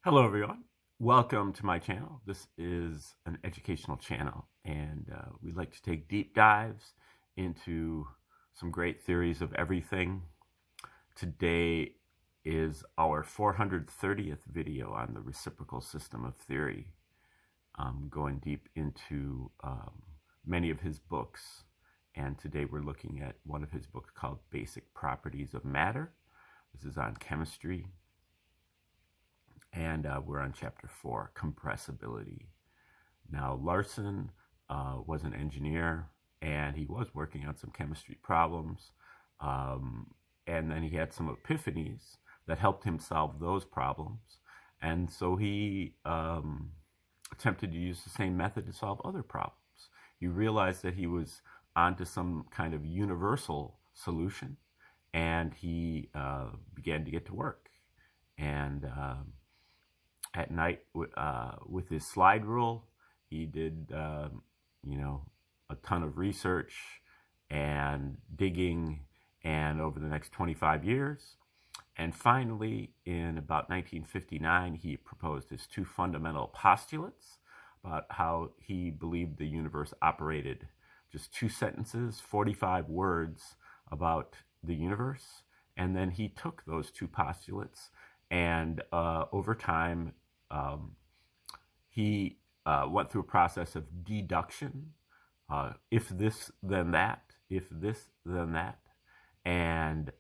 Hello, everyone. Welcome to my channel. This is an educational channel, and we like to take deep dives into some great theories of everything. Today is our 430th video on the reciprocal system of theory, going deep into many of his books. And today we're looking at one of his books called Basic Properties of Matter. This is on chemistry. And we're on chapter 4, compressibility. Now, Larson was an engineer, and he was working on some chemistry problems. And then he had some epiphanies that helped him solve those problems. And so he attempted to use the same method to solve other problems. He realized that he was onto some kind of universal solution, and he began to get to work. And at night, with his slide rule, he did, a ton of research and digging, and over the next 25 years. And finally, in about 1959, he proposed his two fundamental postulates about how he believed the universe operated. Just 2 sentences, 45 words about the universe. And then he took those 2 postulates, and over time, he went through a process of deduction. If this, then that. If this, then that. And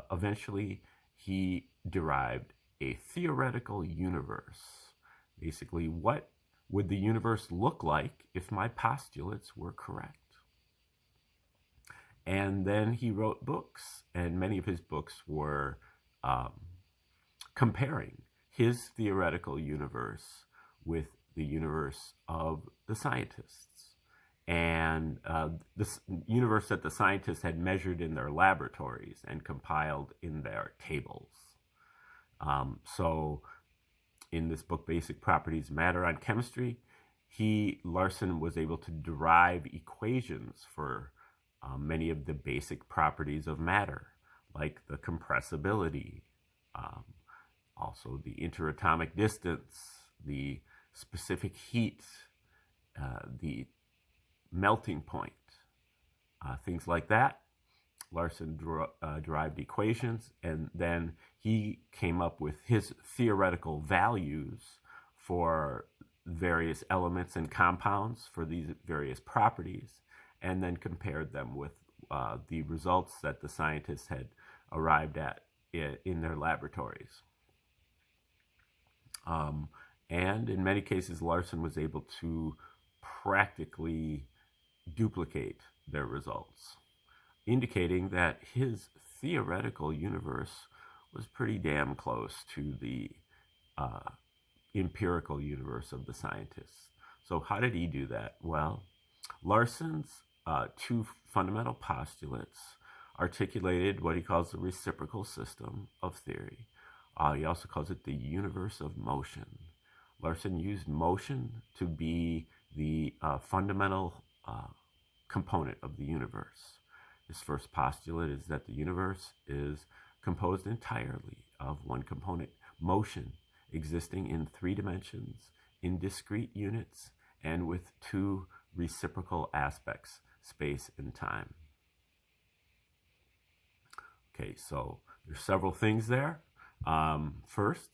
eventually he derived a theoretical universe. Basically, what would the universe look like if my postulates were correct? And then he wrote books, and many of his books were comparing his theoretical universe with the universe of the scientists, and this universe that the scientists had measured in their laboratories and compiled in their tables. So in this book, Basic Properties of Matter on Chemistry, Larson was able to derive equations for many of the basic properties of matter, like the compressibility, also the interatomic distance, the specific heat, the melting point, things like that. Larson derived equations, and then he came up with his theoretical values for various elements and compounds for these various properties, and then compared them with the results that the scientists had arrived at in their laboratories. And in many cases, Larson was able to practically duplicate their results, indicating that his theoretical universe was pretty damn close to the empirical universe of the scientists. So how did he do that? Well, Larson's 2 fundamental postulates articulated what he calls the reciprocal system of theory. He also calls it the universe of motion. Larson used motion to be the fundamental component of the universe. His first postulate is that the universe is composed entirely of one component, motion, existing in 3 dimensions, in discrete units, and with 2 reciprocal aspects, space and time. Okay, so there's several things there. First,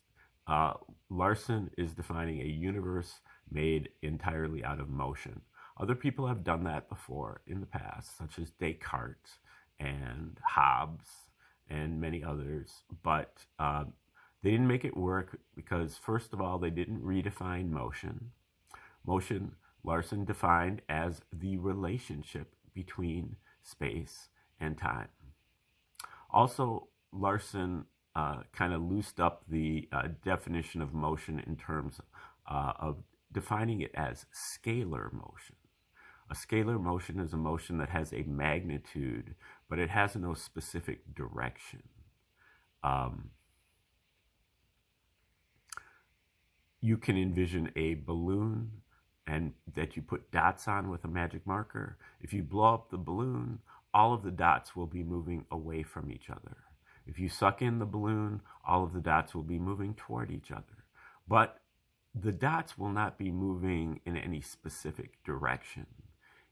Larson is defining a universe made entirely out of motion. Other people have done that before in the past, such as Descartes and Hobbes and many others, but they didn't make it work because, first of all, they didn't redefine motion. Motion, Larson defined as the relationship between space and time. Also, Larson kind of loosed up the definition of motion in terms of defining it as scalar motion. A scalar motion is a motion that has a magnitude, but it has no specific direction. You can envision a balloon and that you put dots on with a magic marker. If you blow up the balloon, all of the dots will be moving away from each other. If you suck in the balloon, all of the dots will be moving toward each other. But the dots will not be moving in any specific direction.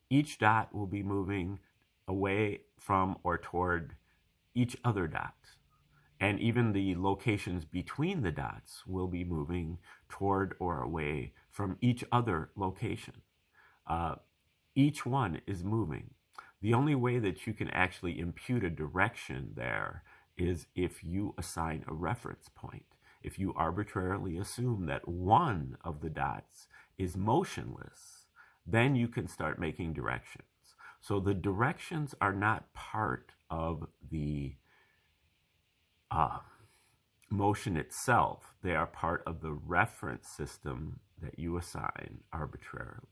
Each dot will be moving away from or toward each other dot. And even the locations between the dots will be moving toward or away from each other location. Each one is moving. The only way that you can actually impute a direction there is if you assign a reference point. If you arbitrarily assume that one of the dots is motionless, then you can start making directions. So the directions are not part of the motion itself. They are part of the reference system that you assign arbitrarily.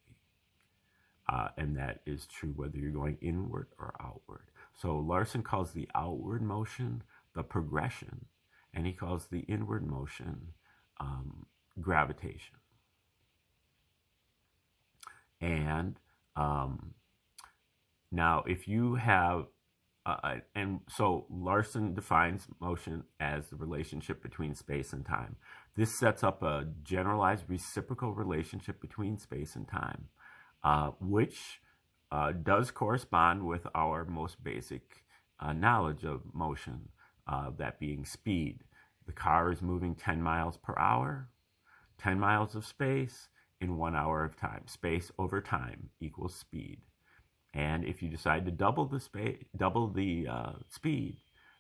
And that is true whether you're going inward or outward. So Larson calls the outward motion the progression, and he calls the inward motion gravitation. And now if you have, and so Larson defines motion as the relationship between space and time. This sets up a generalized reciprocal relationship between space and time, which does correspond with our most basic knowledge of motion, that being speed. The car is moving 10 miles per hour, 10 miles of space in 1 hour of time. Space over time equals speed. And if you decide to double the speed,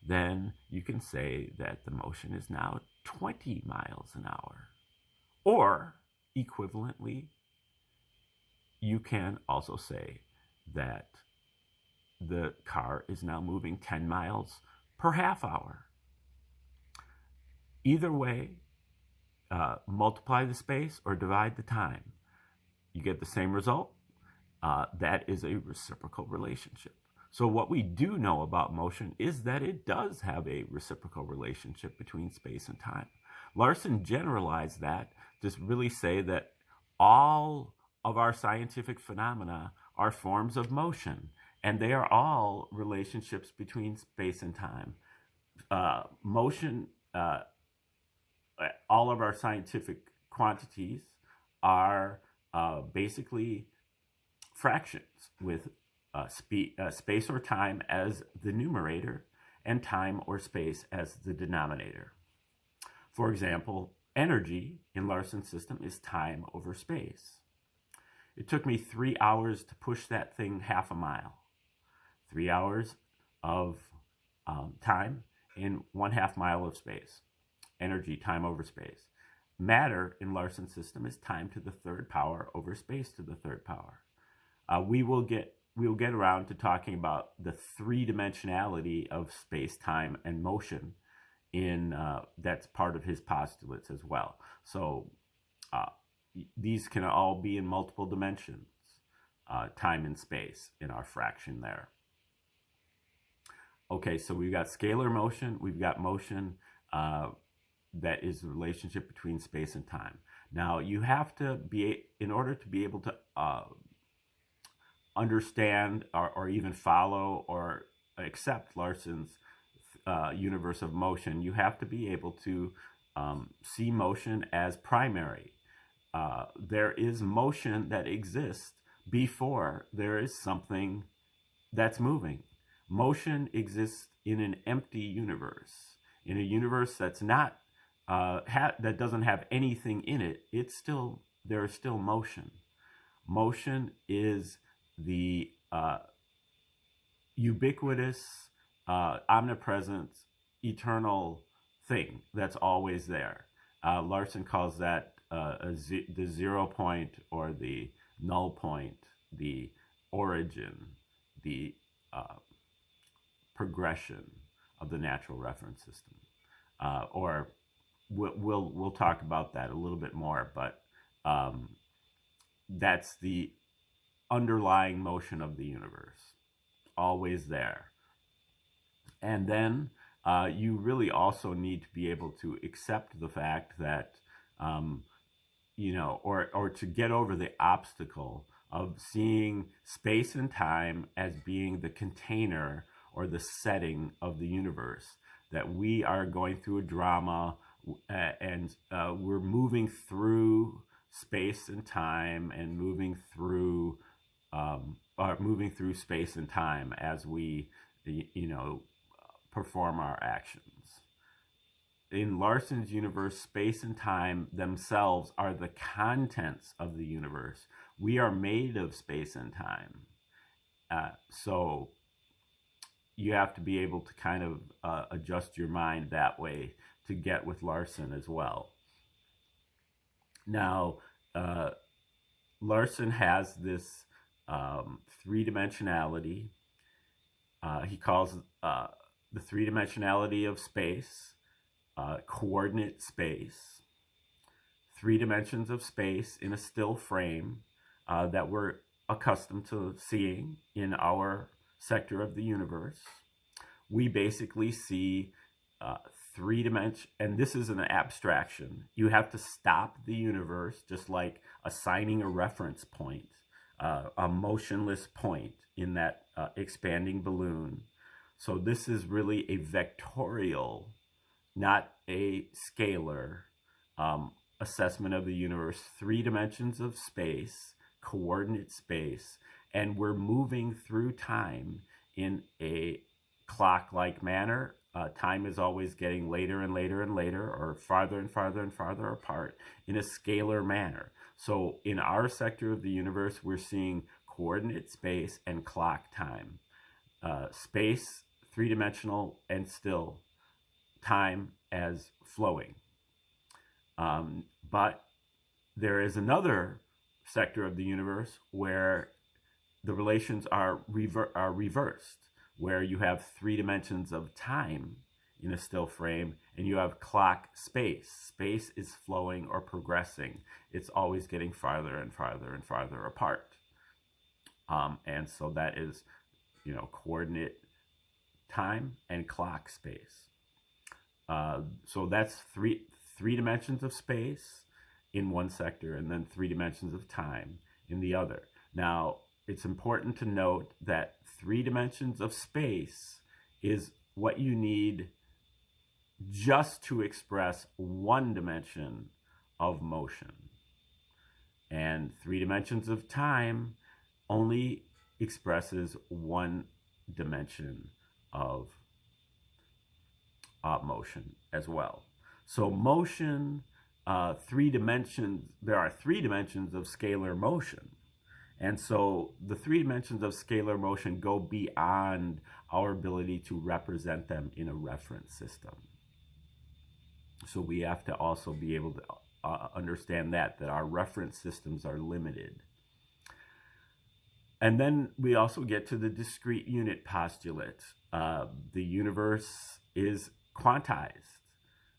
then you can say that the motion is now 20 miles an hour. Or, equivalently, you can also say that the car is now moving 10 miles per half hour. Either way, multiply the space or divide the time. You get the same result. That is a reciprocal relationship. So what we do know about motion is that it does have a reciprocal relationship between space and time. Larson generalized that to really say that all of our scientific phenomena are forms of motion, and they are all relationships between space and time. Motion, all of our scientific quantities are basically fractions with space or time as the numerator and time or space as the denominator. For example, energy in Larson's system is time over space. It took me 3 hours to push that thing half a mile. 3 hours of time in 1/2 mile of space. Energy, time over space. Matter in Larson's system is time to the third power over space to the third power. We will get around to talking about the three-dimensionality of space, time, and motion in that's part of his postulates as well. So these can all be in multiple dimensions, time and space in our fraction there. Okay, so we've got scalar motion, we've got motion that is the relationship between space and time. Now you have to be, in order to be able to understand or even follow or accept Larson's universe of motion, you have to be able to see motion as primary. There is motion that exists before there is something that's moving. Motion exists in an empty universe. In a universe that's not that doesn't have anything in it, there is still motion. Motion is the ubiquitous, omnipresent, eternal thing that's always there. Larson calls that the 0 point or the null point, the origin, the progression of the natural reference system. Or we'll talk about that a little bit more, but that's the underlying motion of the universe, always there. And then you really also need to be able to accept the fact that, or to get over the obstacle of seeing space and time as being the container or the setting of the universe, that we are going through a drama and we're moving through space and time, and moving through space and time as we, perform our actions. In Larson's universe, space and time themselves are the contents of the universe. We are made of space and time. So you have to be able to kind of adjust your mind that way to get with Larson as well. Now, Larson has this three-dimensionality. He calls the three-dimensionality of space coordinate space, 3 dimensions of space in a still frame that we're accustomed to seeing in our sector of the universe. We basically see 3 dimension, and this is an abstraction. You have to stop the universe, just like assigning a reference point, a motionless point in that expanding balloon. So this is really a vectorial, not a scalar assessment of the universe. 3 dimensions of space, coordinate space, and we're moving through time in a clock-like manner. Time is always getting later and later and later, or farther and farther and farther apart in a scalar manner. So in our sector of the universe, we're seeing coordinate space and clock time. Space, 3-dimensional and still, time as flowing. But there is another sector of the universe where the relations are reversed, where you have 3 dimensions of time in a still frame, and you have clock space. Space is flowing or progressing. It's always getting farther and farther and farther apart. And so that is, coordinate time and clock space. So that's three dimensions of space in one sector, and then 3 dimensions of time in the other. Now, it's important to note that 3 dimensions of space is what you need just to express 1 dimension of motion. And 3 dimensions of time only expresses 1 dimension of motion as well. So motion, 3 dimensions, there are 3 dimensions of scalar motion. And so the 3 dimensions of scalar motion go beyond our ability to represent them in a reference system. So we have to also be able to understand that our reference systems are limited. And then we also get to the discrete unit postulate. The universe is quantized.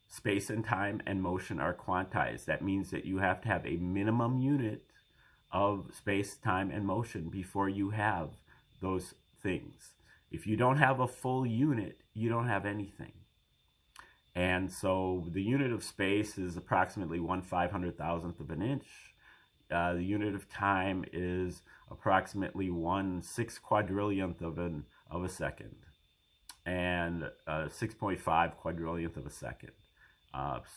Space and time and motion are quantized. That means that you have to have a minimum unit of space, time, and motion before you have those things. If you don't have a full unit, you don't have anything. And so the unit of space is approximately 1/500,000th of an inch. The unit of time is approximately 1/6 quadrillionth of a second, and 6.5 quadrillionth of a second.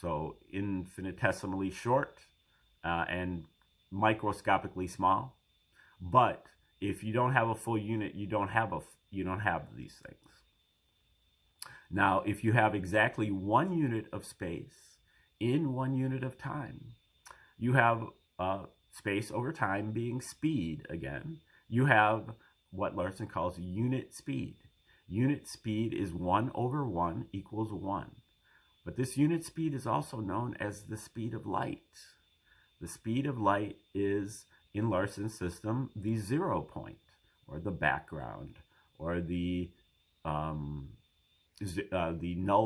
So infinitesimally short and microscopically small. But if you don't have a full unit, you don't have these things. Now, if you have exactly 1 unit of space in 1 unit of time, you have space over time being speed again. You have what Larson calls unit speed. Unit speed is 1/1 equals 1. But this unit speed is also known as the speed of light. The speed of light is, in Larson's system, the 0 point, or the background, or the null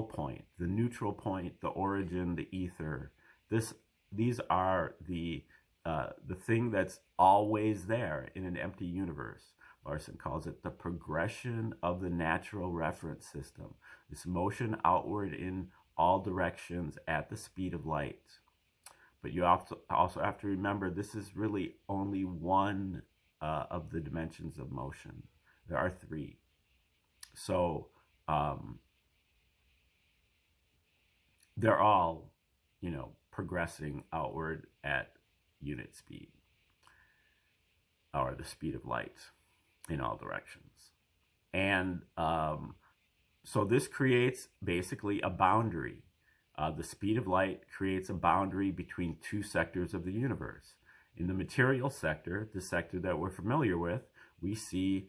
point, the neutral point, the origin, the ether. These are the thing that's always there in an empty universe. Larson calls it the progression of the natural reference system. This motion outward in all directions at the speed of light. But you also have to remember, this is really only one of the dimensions of motion. There are 3. they're all, progressing outward at unit speed, or the speed of light, in all directions. And so this creates basically a boundary. The speed of light creates a boundary between two sectors of the universe. In the material sector, the sector that we're familiar with, we see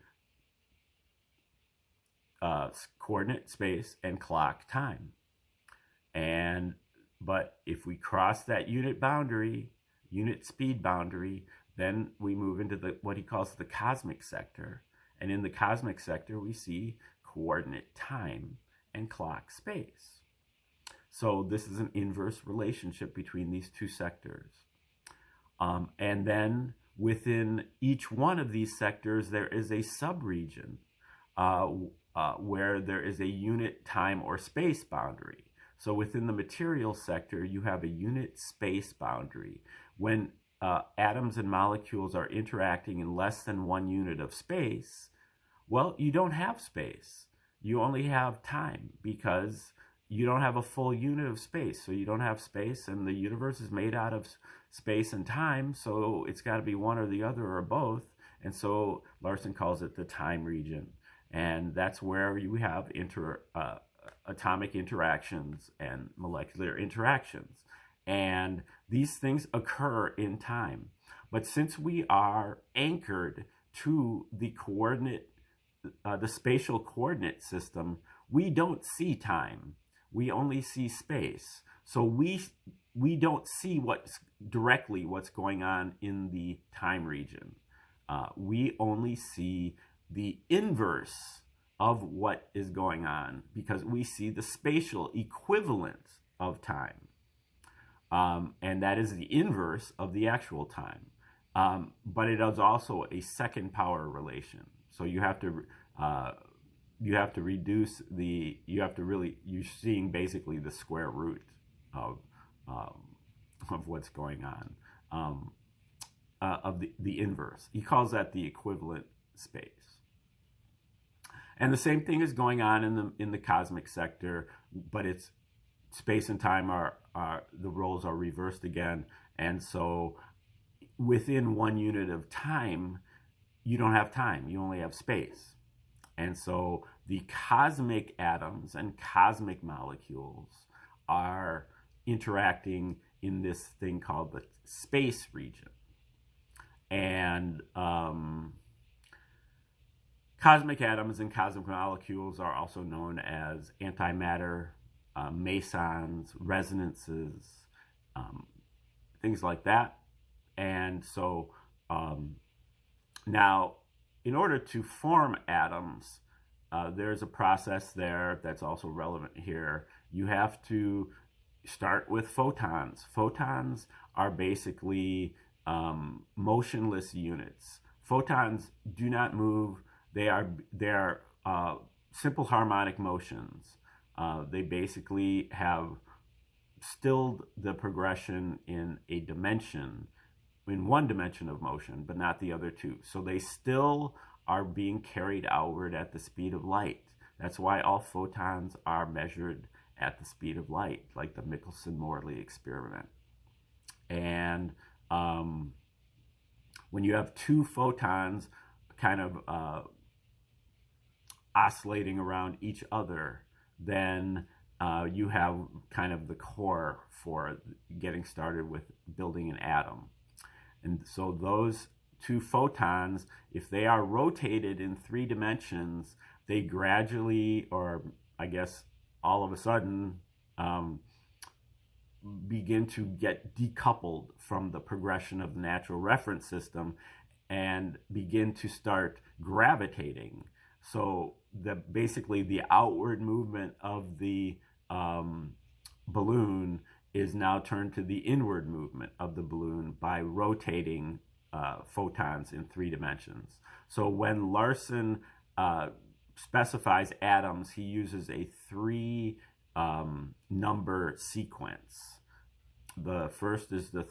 coordinate space and clock time. But if we cross that unit speed boundary, then we move into what he calls the cosmic sector. And in the cosmic sector, we see coordinate time and clock space. So this is an inverse relationship between these two sectors. And then within each one of these sectors, there is a subregion where there is a unit time or space boundary. So within the material sector, you have a unit space boundary. When atoms and molecules are interacting in less than 1 unit of space, well, you don't have space. You only have time, because you don't have a full unit of space. So you don't have space, and the universe is made out of space and time, so it's got to be one or the other or both. And so Larson calls it the time region. And that's where you have atomic interactions and molecular interactions. And these things occur in time. But since we are anchored to the spatial coordinate system, we don't see time. We only see space. So we don't see directly what's going on in the time region. We only see the inverse of what is going on, because we see the spatial equivalent of time. And that is the inverse of the actual time. But it is also a second power relation. So you're seeing basically the square root of what's going on, of the inverse. He calls that the equivalent space. And the same thing is going on in the cosmic sector, but it's space and time are the roles are reversed again. And so within 1 unit of time, you don't have time, you only have space. And so the cosmic atoms and cosmic molecules are interacting in this thing called the space region. And cosmic atoms and cosmic molecules are also known as antimatter, mesons, resonances, things like that. And so now, in order to form atoms, there's a process there that's also relevant here. You have to start with photons. Photons are basically motionless units. Photons do not move. They are simple harmonic motions. They basically have stilled the progression in one dimension of motion, but not the other two. So they still are being carried outward at the speed of light. That's why all photons are measured at the speed of light, like the Michelson-Morley experiment. And when you have two photons kind of oscillating around each other, then you have kind of the core for getting started with building an atom. And so those two photons, if they are rotated in 3 dimensions, they gradually, or I guess all of a sudden, begin to get decoupled from the progression of the natural reference system and begin to start gravitating. So basically the outward movement of the balloon is now turned to the inward movement of the balloon by rotating photons in 3 dimensions. So when Larson specifies atoms, he uses a 3 number sequence. The first is the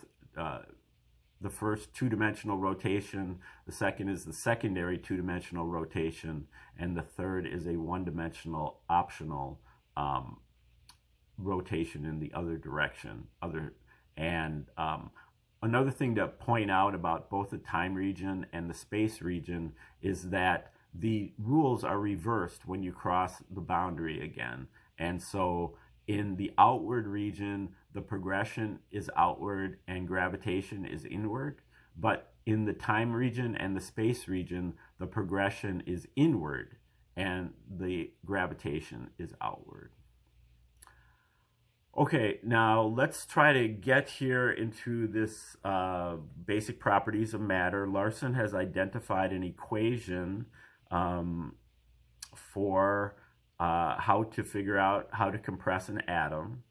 first 2-dimensional rotation, the second is the secondary 2-dimensional rotation, and the third is a 1-dimensional optional rotation in the other direction. Another thing to point out about both the time region and the space region is that the rules are reversed when you cross the boundary again. And so in the outward region, the progression is outward and gravitation is inward. But in the time region and the space region, the progression is inward and the gravitation is outward. Okay, now let's try to get here into this basic properties of matter. Larson has identified an equation for how to figure out how to compress an atom.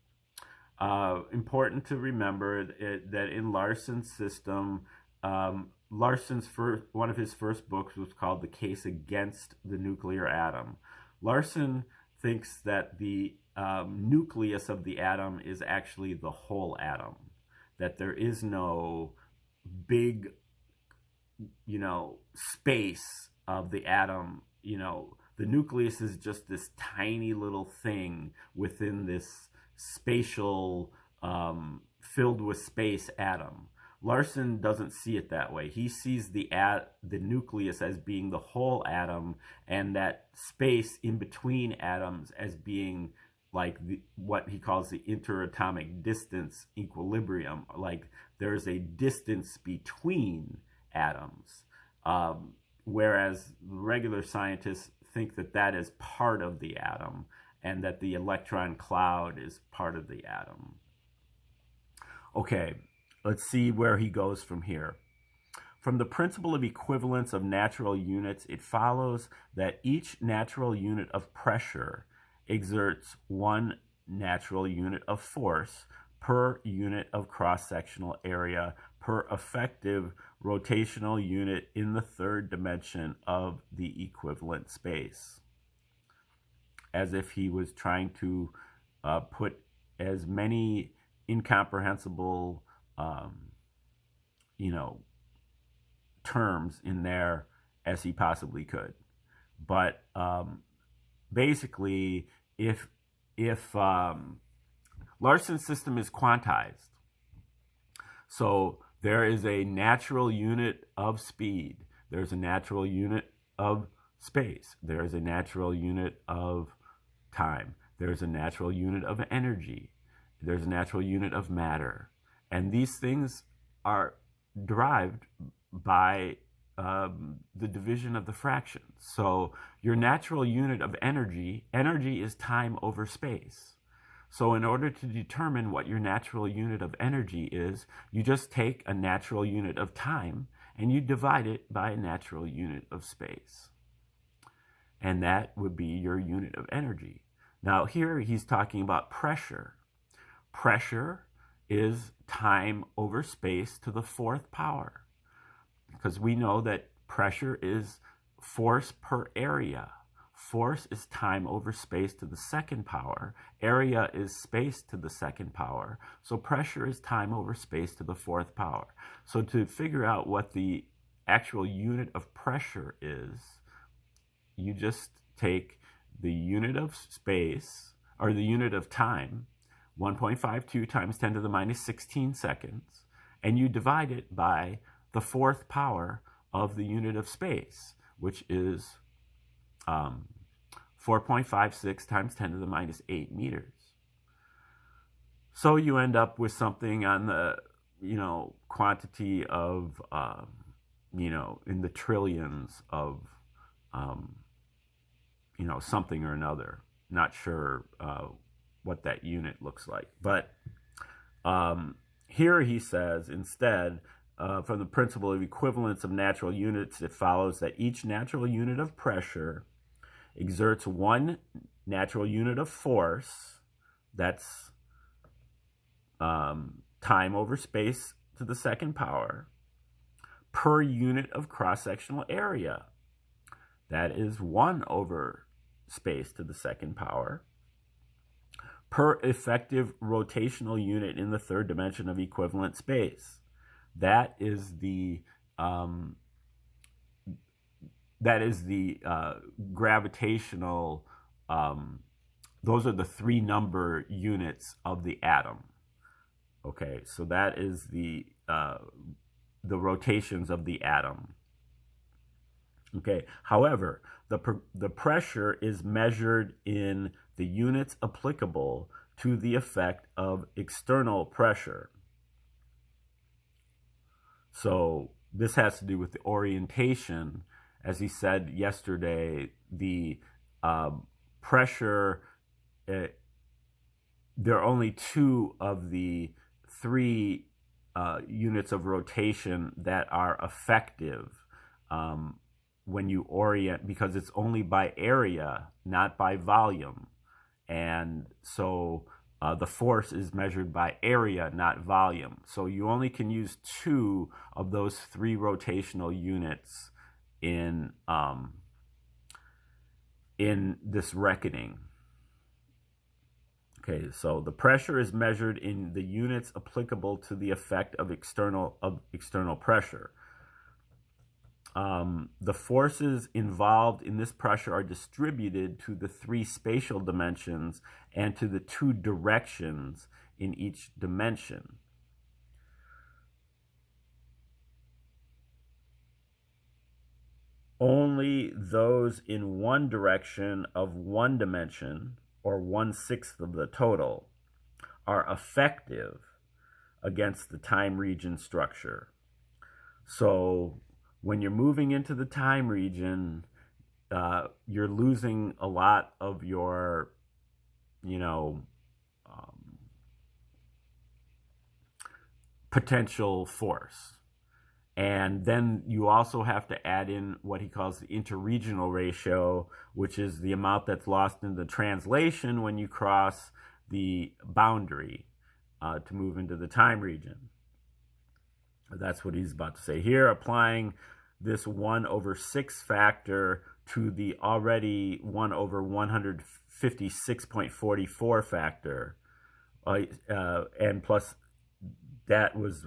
Important to remember that in Larson's system, one of his first books was called The Case Against the Nuclear Atom. Larson thinks that the nucleus of the atom is actually the whole atom, that there is no big, space of the atom. The nucleus is just this tiny little thing within this spatial, filled with space atom. Larson doesn't see it that way. He sees the nucleus as being the whole atom, and that space in between atoms as being like what he calls the interatomic distance equilibrium. Like there's a distance between atoms, whereas regular scientists think that that is part of the atom and that the electron cloud is part of the atom. Okay, let's see where he goes from here. From the principle of equivalence of natural units, it follows that each natural unit of pressure exerts one natural unit of force per unit of cross-sectional area per effective rotational unit in the third dimension of the equivalent space. As if he was trying to put as many incomprehensible terms in there as he possibly could. But basically, if Larson's system is quantized, so there is a natural unit of speed, there's a natural unit of space, there's a natural unit of time, there's a natural unit of energy, there's a natural unit of matter, and these things are derived by the division of the fractions. So your natural unit of energy is time over space. So in order to determine what your natural unit of energy is, you just take a natural unit of time and you divide it by a natural unit of space. And that would be your unit of energy. Now here he's talking about pressure. Pressure is time over space to the fourth power, because we know that pressure is force per area. Force is time over space to the second power. Area is space to the second power. So pressure is time over space to the fourth power. So to figure out what the actual unit of pressure is, you just take the unit of space, or the unit of time, 1.52 times 10 to the minus 16 seconds, and you divide it by the fourth power of the unit of space, which is 4.56 times 10 to the minus 8 meters. So you end up with something on the, quantity of, in the trillions of, something or another. Not sure what that unit looks like. But here he says, instead, from the principle of equivalence of natural units, it follows that each natural unit of pressure exerts one natural unit of force, that's time over space to the second power, per unit of cross-sectional area, that is 1 over space to the second power, per effective rotational unit in the third dimension of equivalent space. That is the gravitational those are the 3 number units of the atom. Okay, so that is the rotations of the atom. Okay, however, the pressure is measured in the units applicable to the effect of external pressure. So this has to do with the orientation. As he said yesterday, the pressure, there are only 2 of the 3 units of rotation that are effective when you orient, because it's only by area, not by volume. And so the force is measured by area, not volume. So you only can use 2 of those 3 rotational units in this reckoning. Okay, so the pressure is measured in the units applicable to the effect of external pressure. The forces involved in this pressure are distributed to the 3 spatial dimensions and to the 2 directions in each dimension. Only those in one direction of one dimension, or 1/6 of the total, are effective against the time region structure. So when you're moving into the time region, you're losing a lot of your, potential force. And then you also have to add in what he calls the interregional ratio, which is the amount that's lost in the translation when you cross the boundary to move into the time region. That's what he's about to say here, applying this 1/6 factor to the already 1/156.44 factor, and plus that was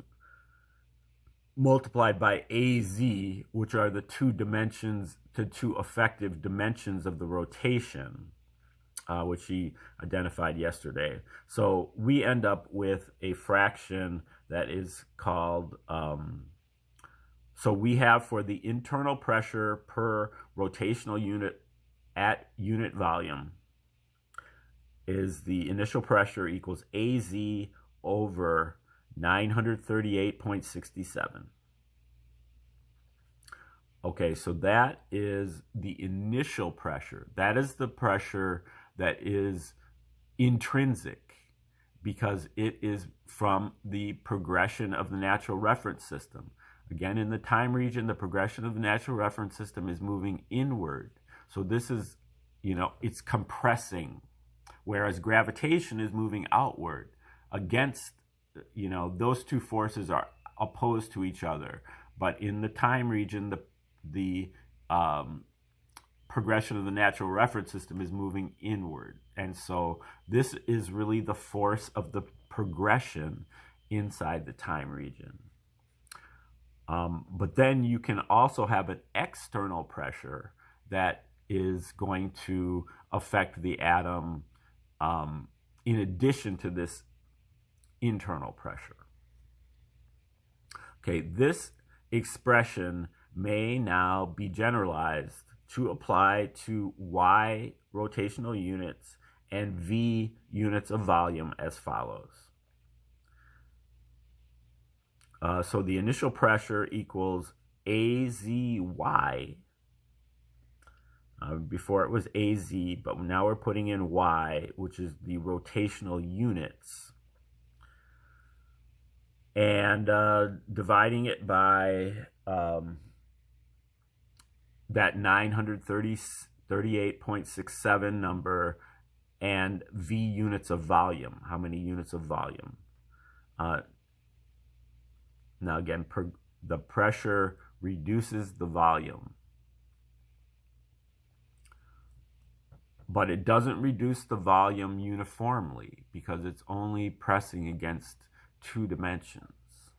multiplied by AZ, which are the 2 dimensions, the 2 effective dimensions of the rotation, which he identified yesterday. So we end up with a fraction that is called, so we have for the internal pressure per rotational unit at unit volume is the initial pressure equals AZ over 938.67. Okay, so that is the initial pressure. That is the pressure that is intrinsic, because it is from the progression of the natural reference system. Again, in the time region, the progression of the natural reference system is moving inward. So this is, it's compressing, whereas gravitation is moving outward against, those 2 forces are opposed to each other. But in the time region, the progression of the natural reference system is moving inward. And so this is really the force of the progression inside the time region. But then you can also have an external pressure that is going to affect the atom in addition to this internal pressure. Okay, this expression may now be generalized to apply to Y rotational units and V units of volume as follows. So the initial pressure equals AZY. Before it was AZ, but now we're putting in Y, which is the rotational units. And dividing it by that 938.67 number and V units of volume. How many units of volume? Now again, the pressure reduces the volume, but it doesn't reduce the volume uniformly because it's only pressing against 2 dimensions.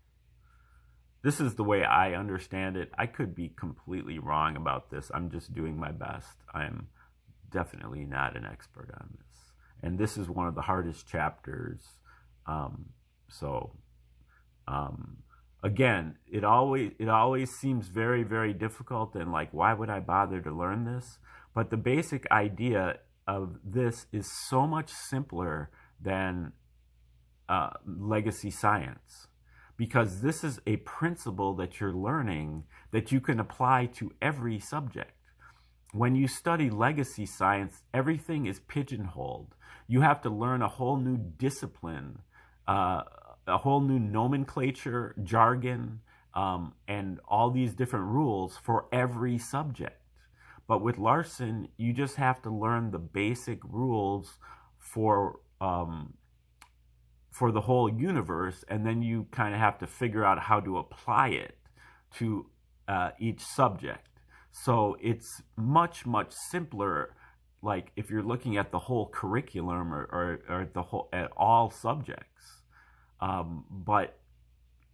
This is the way I understand it. I could be completely wrong about this. I'm just doing my best. I'm definitely not an expert on this. And this is one of the hardest chapters. So again, it always seems very, very difficult, and like, why would I bother to learn this? But the basic idea of this is so much simpler than legacy science, because this is a principle that you're learning that you can apply to every subject. When you study legacy science, everything is pigeonholed. You have to learn a whole new discipline, a whole new nomenclature, jargon, and all these different rules for every subject. But with Larson, you just have to learn the basic rules for the whole universe, and then you kind of have to figure out how to apply it to each subject. So it's much, much simpler, like if you're looking at the whole curriculum or at all subjects. But,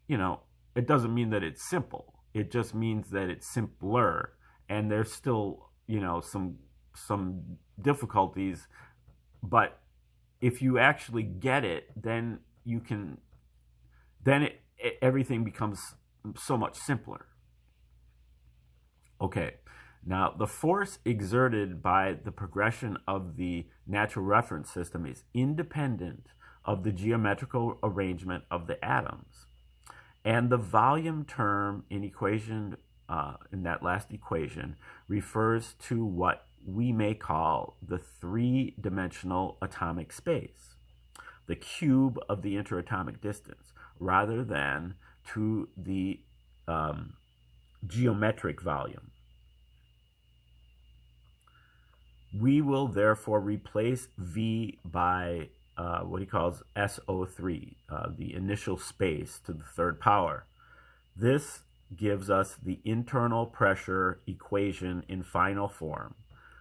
it doesn't mean that it's simple. It just means that it's simpler, and there's still, some difficulties. But if you actually get it, then everything becomes so much simpler. Okay, now the force exerted by the progression of the natural reference system is independent of the geometrical arrangement of the atoms. And the volume term in in that last equation refers to what we may call the three-dimensional atomic space, the cube of the interatomic distance, rather than to the geometric volume. We will therefore replace V by what he calls SO3, the initial space to the third power. This gives us the internal pressure equation in final form.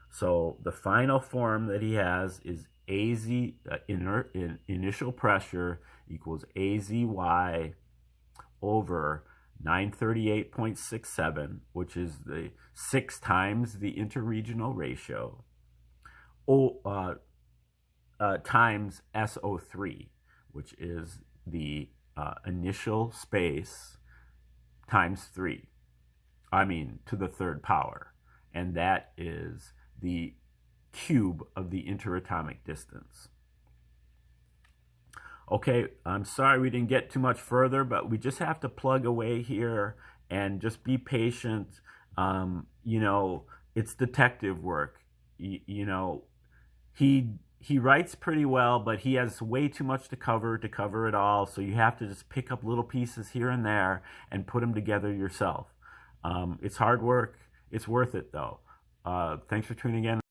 So the final form that he has is AZ, initial pressure equals AZY over 938.67, which is the 6 times the interregional ratio, times SO3, which is the initial space times 3. To the third power. And that is the cube of the interatomic distance. Okay, I'm sorry we didn't get too much further, but we just have to plug away here and just be patient. It's detective work. He writes pretty well, but he has way too much to cover it all. So you have to just pick up little pieces here and there and put them together yourself. It's hard work. It's worth it, though. Thanks for tuning in.